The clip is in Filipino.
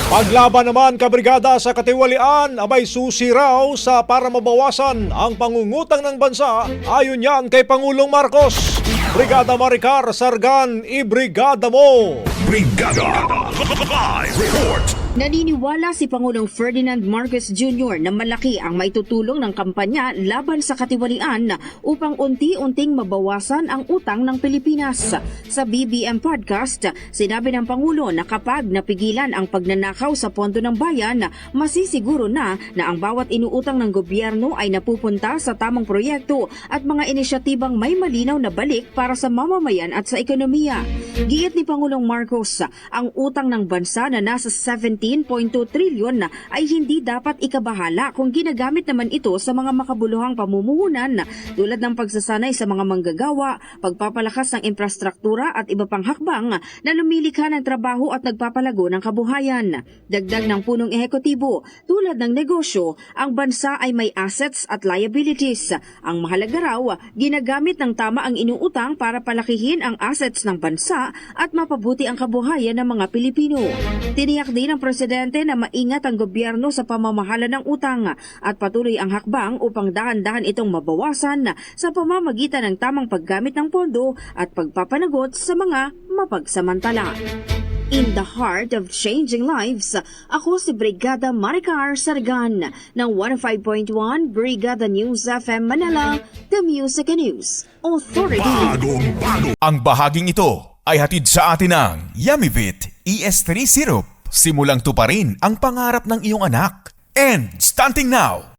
Paglaban naman kabrigada sa katiwalian abay susi raw sa para mabawasan ang pangungutang ng bansa ayon yan kay Pangulong Marcos. Brigada Maricar Sargan, ibrigada mo! Brigada Live Report. Naniniwala si Pangulong Ferdinand Marcos Jr. na malaki ang maitutulong ng kampanya laban sa katiwalian upang unti-unting mabawasan ang utang ng Pilipinas. Sa BBM Podcast, sinabi ng Pangulo na kapag napigilan ang pagnanakaw sa pondo ng bayan, masisiguro na ang bawat inuutang ng gobyerno ay napupunta sa tamang proyekto at mga inisyatibang may malinaw na balik para sa mamamayan at sa ekonomiya. Giit ni Pangulong Marcos, ang utang ng bansa na nasa 17.2 trilyon ay hindi dapat ikabahala kung ginagamit naman ito sa mga makabuluhang pamumuhunan tulad ng pagsasanay sa mga manggagawa, pagpapalakas ng infrastruktura at iba pang hakbang na lumilikha ng trabaho at nagpapalago ng kabuhayan. Dagdag ng punong ehekutibo, tulad ng negosyo, ang bansa ay may assets at liabilities. Ang mahalaga raw, ginagamit ng tama ang inuutang para palakihin ang assets ng bansa at mapabuti ang kabuhayan ng mga Pilipino. Tiniyak din ng Presidente na maingat ang gobyerno sa pamamahala ng utang at patuloy ang hakbang upang dahan-dahan itong mabawasan sa pamamagitan ng tamang paggamit ng pondo at pagpapanagot sa mga mapagsamantala. In the heart of changing lives, ako si Brigada Maricar Sargan ng 105.1 Brigada News FM Manila, The Music and News Authority. Bagong-bago. Ang bahaging ito ay hatid sa atin ng Yummy-Vit ES3 Syrup. Simulang tuparin ang pangarap ng iyong anak. And stunting now,